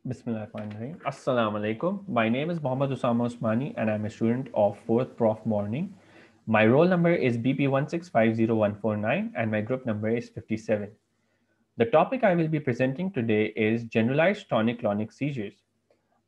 Bismillahirrahmanirrahim. Assalamu alaikum. My name is Muhammad Usama Usmani and I'm a student of 4th Prof Morning. My roll number is BP1650149 and my group number is 57. The topic I will be presenting today is generalized tonic-clonic seizures.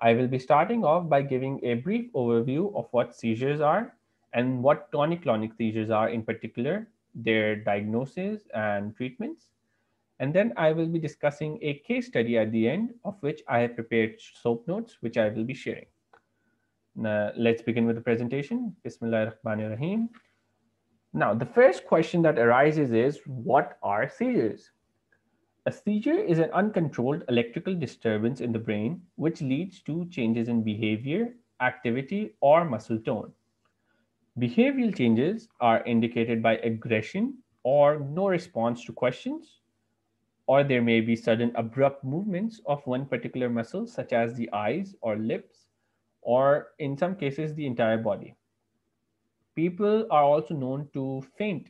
I will be starting off by giving a brief overview of what seizures are and what tonic-clonic seizures are in particular, their diagnosis and treatments. And then I will be discussing a case study at the end, of which I have prepared soap notes, which I will be sharing. Now, let's begin with the presentation. Bismillah ar-Rahman ar-Rahim. Now, the first question that arises is, what are seizures? A seizure is an uncontrolled electrical disturbance in the brain which leads to changes in behavior, activity, or muscle tone. Behavioral changes are indicated by aggression or no response to questions, or there may be sudden abrupt movements of one particular muscle, such as the eyes or lips, or in some cases, the entire body. People are also known to faint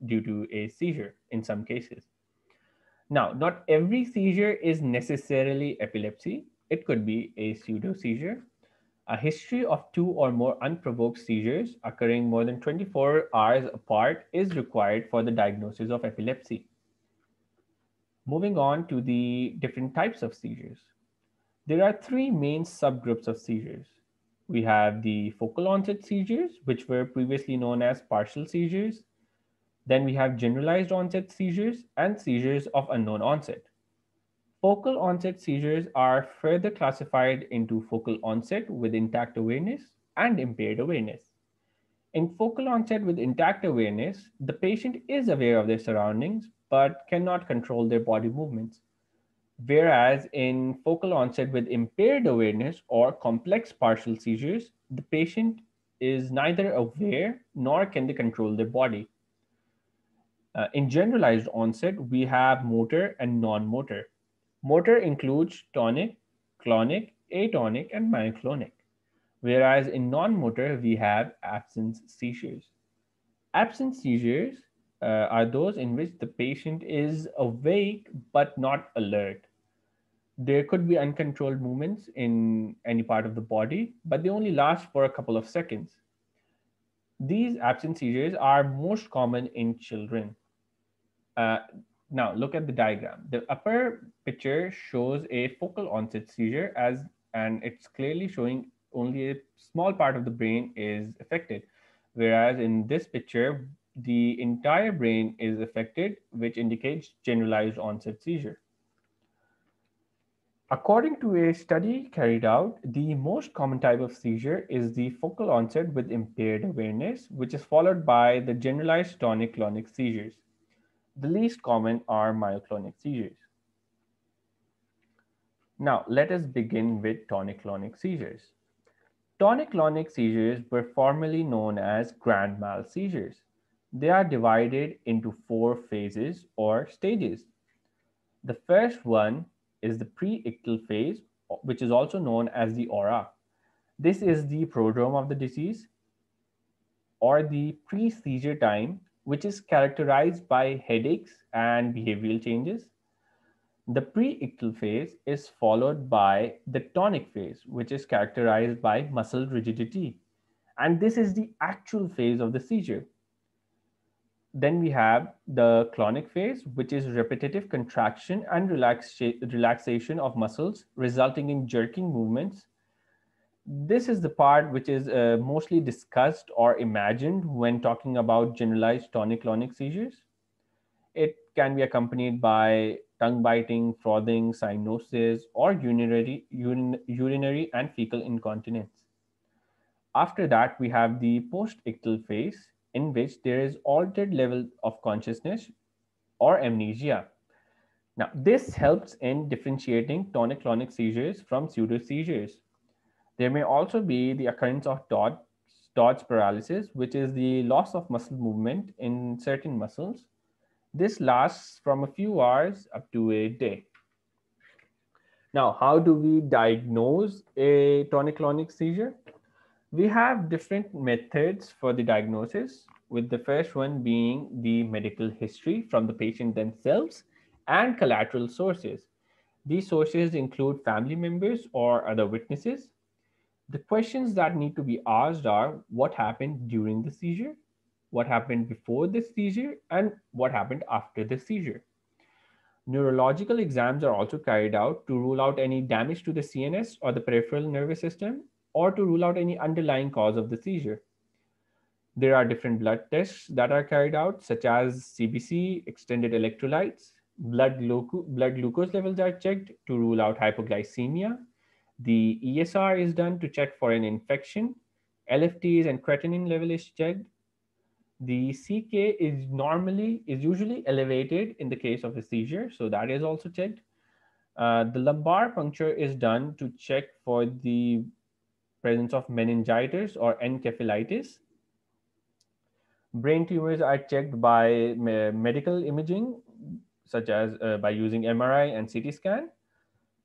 due to a seizure in some cases. Now, not every seizure is necessarily epilepsy. It could be a pseudo seizure. A history of 2 or more unprovoked seizures occurring more than 24 hours apart is required for the diagnosis of epilepsy. Moving on to the different types of seizures. There are 3 main subgroups of seizures. We have the focal onset seizures, which were previously known as partial seizures. Then we have generalized onset seizures and seizures of unknown onset. Focal onset seizures are further classified into focal onset with intact awareness and impaired awareness. In focal onset with intact awareness, the patient is aware of their surroundings but cannot control their body movements. Whereas in focal onset with impaired awareness or complex partial seizures, the patient is neither aware nor can they control their body. In generalized onset, we have motor and non-motor. Motor includes tonic, clonic, atonic, and myoclonic. Whereas in non-motor, we have absence seizures. Absence seizures are those in which the patient is awake but not alert. There could be uncontrolled movements in any part of the body, but they only last for a couple of seconds. These absence seizures are most common in children. Uh, Now look at the diagram. The upper picture shows a focal onset seizure and it's clearly showing only a small part of the brain is affected. Whereas in this picture, the entire brain is affected, which indicates generalized onset seizure. According to a study carried out, the most common type of seizure is the focal onset with impaired awareness, which is followed by the generalized tonic-clonic seizures. The least common are myoclonic seizures. Now, let us begin with tonic-clonic seizures. Tonic-clonic seizures were formerly known as grand mal seizures. They are divided into 4 phases or stages. The first one is the pre-ictal phase, which is also known as the aura. This is the prodrome of the disease or the pre-seizure time, which is characterized by headaches and behavioral changes. The pre-ictal phase is followed by the tonic phase, which is characterized by muscle rigidity. And this is the actual phase of the seizure. Then we have the clonic phase, which is repetitive contraction and relaxation of muscles, resulting in jerking movements. This is the part which is mostly discussed or imagined when talking about generalized tonic-clonic seizures. It can be accompanied by tongue biting, frothing, cyanosis, or urinary and fecal incontinence. After that, we have the post-ictal phase, in which there is altered level of consciousness or amnesia. Now, this helps in differentiating tonic-clonic seizures from pseudo seizures. There may also be the occurrence of Todd's paralysis, which is the loss of muscle movement in certain muscles. This lasts from a few hours up to a day. Now, how do we diagnose a tonic-clonic seizure? We have different methods for the diagnosis, with the first one being the medical history from the patient themselves and collateral sources. These sources include family members or other witnesses. The questions that need to be asked are what happened during the seizure, what happened before the seizure, and what happened after the seizure. Neurological exams are also carried out to rule out any damage to the CNS or the peripheral nervous system, or to rule out any underlying cause of the seizure. There are different blood tests that are carried out, such as CBC, extended electrolytes, blood glucose levels are checked to rule out hypoglycemia. The ESR is done to check for an infection. LFTs and creatinine level is checked. The CK is usually elevated in the case of a seizure, so that is also checked. The lumbar puncture is done to check for the presence of meningitis or encephalitis. Brain tumors are checked by medical imaging, such as by using MRI and CT scan.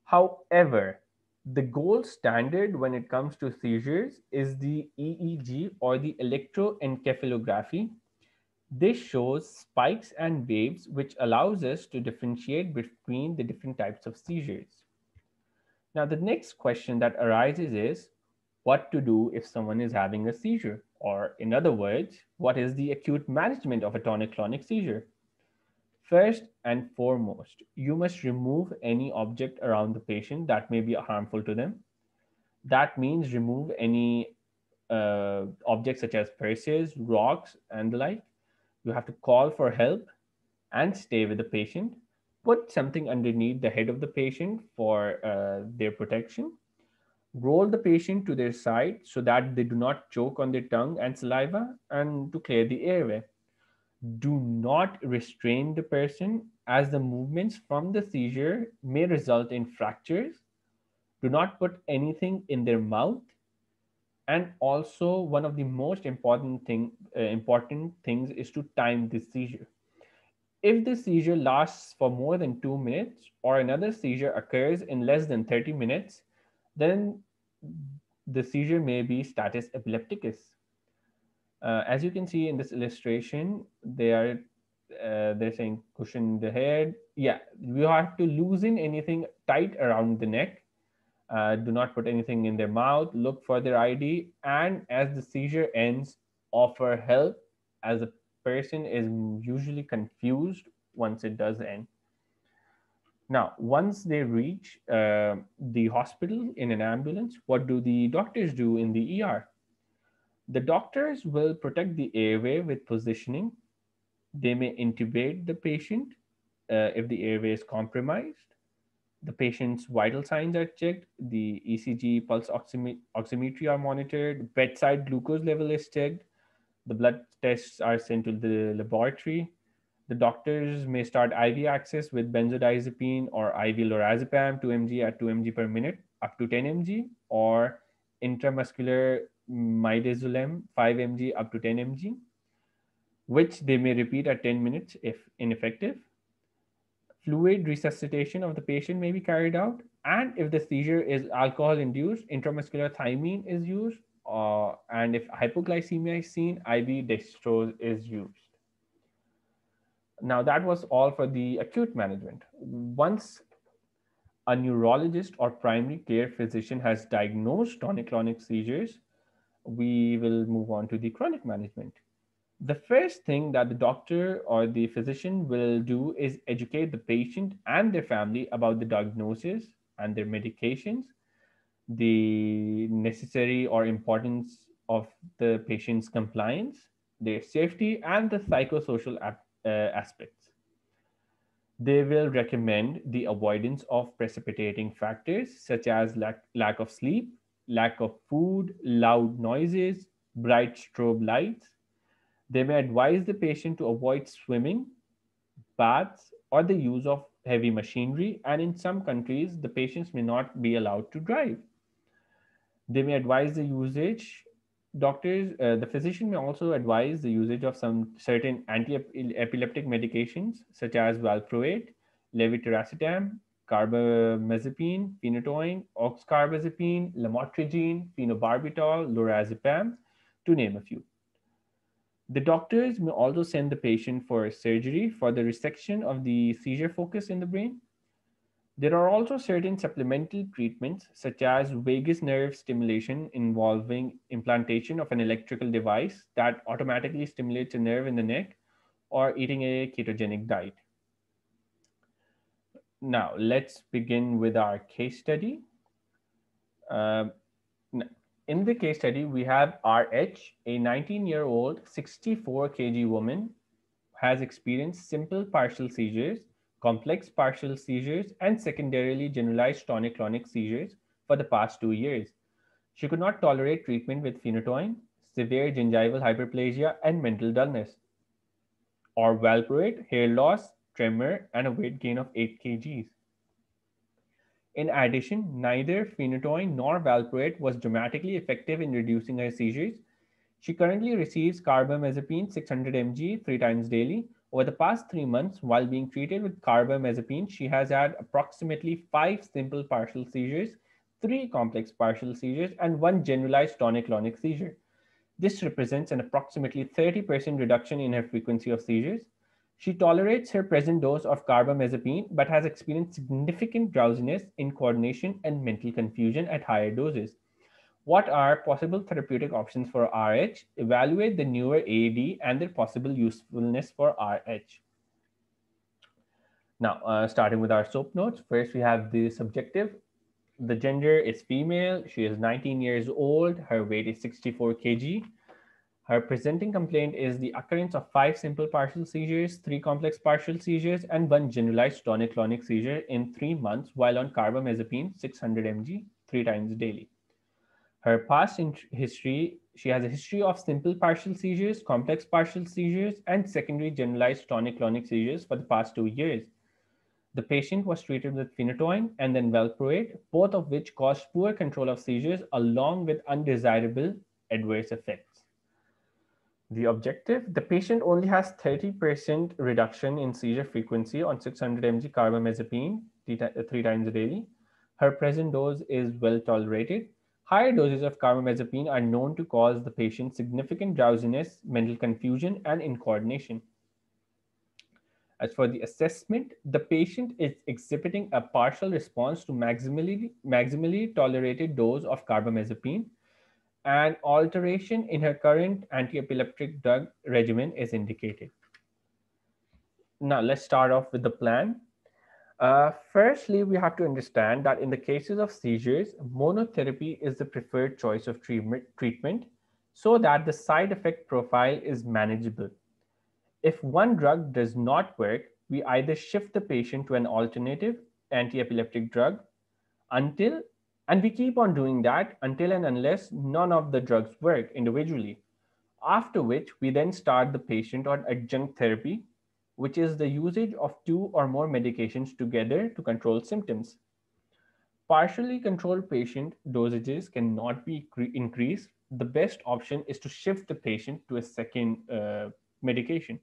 However, the gold standard when it comes to seizures is the EEG or the electroencephalography. This shows spikes and waves, which allows us to differentiate between the different types of seizures. Now, the next question that arises is what to do if someone is having a seizure? Or, in other words, what is the acute management of a tonic clonic seizure? First and foremost, you must remove any object around the patient that may be harmful to them. That means remove any objects such as purses, rocks, and the like. You have to call for help and stay with the patient. Put something underneath the head of the patient for their protection. Roll the patient to their side so that they do not choke on their tongue and saliva and to clear the airway. Do not restrain the person as the movements from the seizure may result in fractures. Do not put anything in their mouth. And also, one of the most important things is to time the seizure. If the seizure lasts for more than 2 minutes or another seizure occurs in less than 30 minutes, then the seizure may be status epilepticus. As you can see in this illustration, they're saying cushion the head. Yeah, you have to loosen anything tight around the neck. Do not put anything in their mouth. Look for their ID, and as the seizure ends, offer help, as the person is usually confused once it does end. Now, once they reach the hospital in an ambulance, what do the doctors do in the ER? The doctors will protect the airway with positioning. They may intubate the patient if the airway is compromised. The patient's vital signs are checked. The ECG, pulse oximetry are monitored. Bedside glucose level is checked. The blood tests are sent to the laboratory. The doctors may start IV access with benzodiazepine or IV lorazepam 2 mg at 2 mg per minute up to 10 mg, or intramuscular midazolam 5 mg up to 10 mg, which they may repeat at 10 minutes if ineffective. Fluid resuscitation of the patient may be carried out, and if the seizure is alcohol induced, intramuscular thiamine is used, and if hypoglycemia is seen, IV dextrose is used. Now, that was all for the acute management. Once a neurologist or primary care physician has diagnosed tonic-clonic seizures, we will move on to the chronic management. The first thing that the doctor or the physician will do is educate the patient and their family about the diagnosis and their medications, the necessary or importance of the patient's compliance, their safety, and the psychosocial aspects. They will recommend the avoidance of precipitating factors such as lack of sleep, lack of food, loud noises, bright strobe lights. They may advise the patient to avoid swimming, baths, or the use of heavy machinery, and in some countries, the patients may not be allowed to drive. They may advise the usage. The physician may also advise the usage of some certain anti-epileptic medications such as valproate, levetiracetam, carbamazepine, phenytoin, oxcarbazepine, lamotrigine, phenobarbital, lorazepam, to name a few. The doctors may also send the patient for surgery for the resection of the seizure focus in the brain. There are also certain supplemental treatments, such as vagus nerve stimulation, involving implantation of an electrical device that automatically stimulates a nerve in the neck, or eating a ketogenic diet. Now, let's begin with our case study. Um, in the case study, we have RH, a 19-year-old, 64 kg woman, has experienced simple partial seizures, complex partial seizures, and secondarily generalized tonic-clonic seizures for the past 2 years. She could not tolerate treatment with phenytoin, severe gingival hyperplasia, and mental dullness, or valproate, hair loss, tremor, and a weight gain of 8 kgs. In addition, neither phenytoin nor valproate was dramatically effective in reducing her seizures. She currently receives carbamazepine 600 mg 3 times daily. Over the past 3 months, while being treated with carbamazepine, she has had approximately 5 simple partial seizures, 3 complex partial seizures, and 1 generalized tonic-clonic seizure. This represents an approximately 30% reduction in her frequency of seizures. She tolerates her present dose of carbamazepine but has experienced significant drowsiness, incoordination, and mental confusion at higher doses. What are possible therapeutic options for RH? Evaluate the newer AED and their possible usefulness for RH. Now, starting with our soap notes, first we have the subjective. The gender is female. She is 19 years old. Her weight is 64 kg. Her presenting complaint is the occurrence of 5 simple partial seizures, 3 complex partial seizures, and 1 generalized tonic-clonic seizure in 3 months while on carbamazepine 600 mg 3 times daily. Her past history, she has a history of simple partial seizures, complex partial seizures, and secondary generalized tonic-clonic seizures for the past 2 years. The patient was treated with phenytoin and then valproate, both of which caused poor control of seizures along with undesirable adverse effects. The objective, the patient only has 30% reduction in seizure frequency on 600 mg carbamazepine 3 times daily. Her present dose is well tolerated. Higher doses of carbamazepine are known to cause the patient significant drowsiness, mental confusion, and incoordination. As for the assessment, the patient is exhibiting a partial response to maximally tolerated dose of carbamazepine. An alteration in her current anti-epileptic drug regimen is indicated. Now, let's start off with the plan. Firstly, we have to understand that in the cases of seizures, monotherapy is the preferred choice of treatment so that the side effect profile is manageable. If one drug does not work, we either shift the patient to an alternative anti-epileptic drug until, and we keep on doing that until and unless none of the drugs work individually. After which, we then start the patient on adjunct therapy, which is the usage of 2 or more medications together to control symptoms. Partially controlled patient dosages cannot be increased. The best option is to shift the patient to a second medication.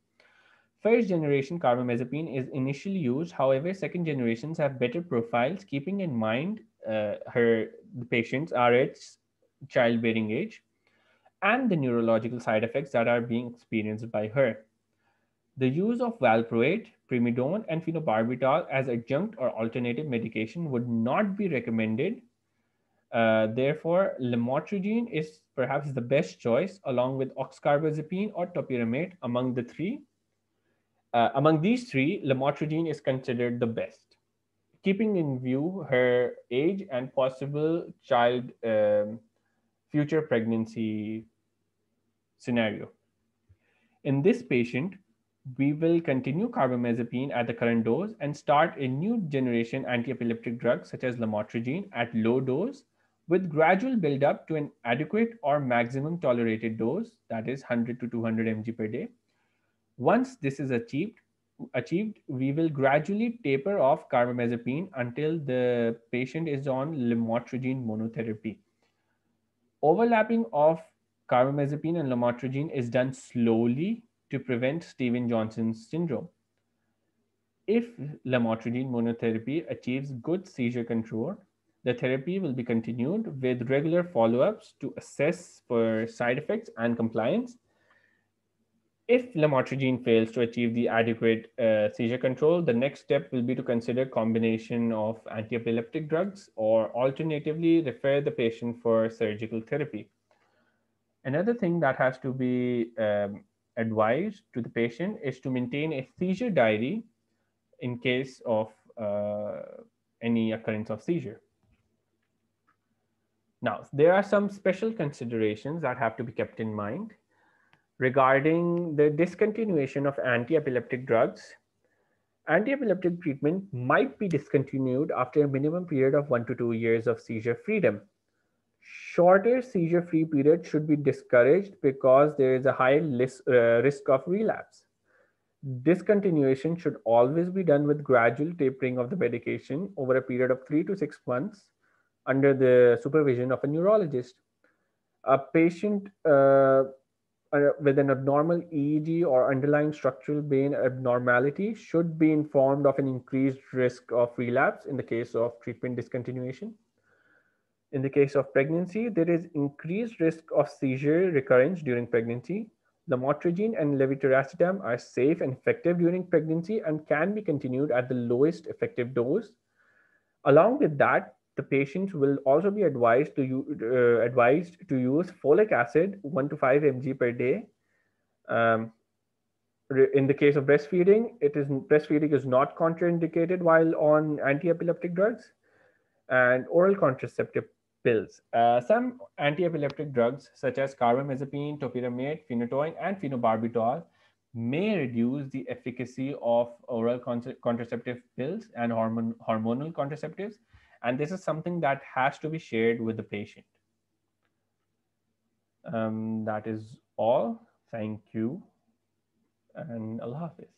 First generation carbamazepine is initially used. However, second generations have better profiles, keeping in mind the patient's RH childbearing age and the neurological side effects that are being experienced by her. The use of valproate, primidone, and phenobarbital as adjunct or alternative medication would not be recommended. Therefore, lamotrigine is perhaps the best choice, along with oxcarbazepine or topiramate. Among these three, lamotrigine is considered the best, keeping in view her age and possible child future pregnancy scenario. In this patient, we will continue carbamazepine at the current dose and start a new generation anti-epileptic drug such as lamotrigine at low dose with gradual build up to an adequate or maximum tolerated dose, that is 100 to 200 mg per day. Once this is achieved, we will gradually taper off carbamazepine until the patient is on lamotrigine monotherapy. Overlapping of carbamazepine and lamotrigine is done slowly to prevent Stevens-Johnson syndrome. If lamotrigine monotherapy achieves good seizure control, the therapy will be continued with regular follow-ups to assess for side effects and compliance. If lamotrigine fails to achieve the adequate seizure control, the next step will be to consider combination of anti-epileptic drugs or alternatively refer the patient for surgical therapy. Another thing that has to be advised to the patient is to maintain a seizure diary in case of any occurrence of seizure. Now, there are some special considerations that have to be kept in mind regarding the discontinuation of anti-epileptic drugs. Anti-epileptic treatment might be discontinued after a minimum period of 1 to 2 years of seizure freedom. Shorter seizure-free periods should be discouraged because there is a high risk of relapse. Discontinuation should always be done with gradual tapering of the medication over a period of 3 to 6 months under the supervision of a neurologist. A patient with an abnormal EEG or underlying structural brain abnormality should be informed of an increased risk of relapse in the case of treatment discontinuation. In the case of pregnancy, there is increased risk of seizure recurrence during pregnancy. Lamotrigine and levetiracetam are safe and effective during pregnancy and can be continued at the lowest effective dose. Along with that, the patient will also be advised to use folic acid 1 to 5 mg per day. Um, in the case of breastfeeding, breastfeeding is not contraindicated while on anti-epileptic drugs and oral contraceptive pills. Some anti-epileptic drugs such as carbamazepine, topiramate, phenytoin, and phenobarbital may reduce the efficacy of oral contraceptive pills and hormonal contraceptives, and this is something that has to be shared with the patient. That is all. Thank you, and Allah Hafiz.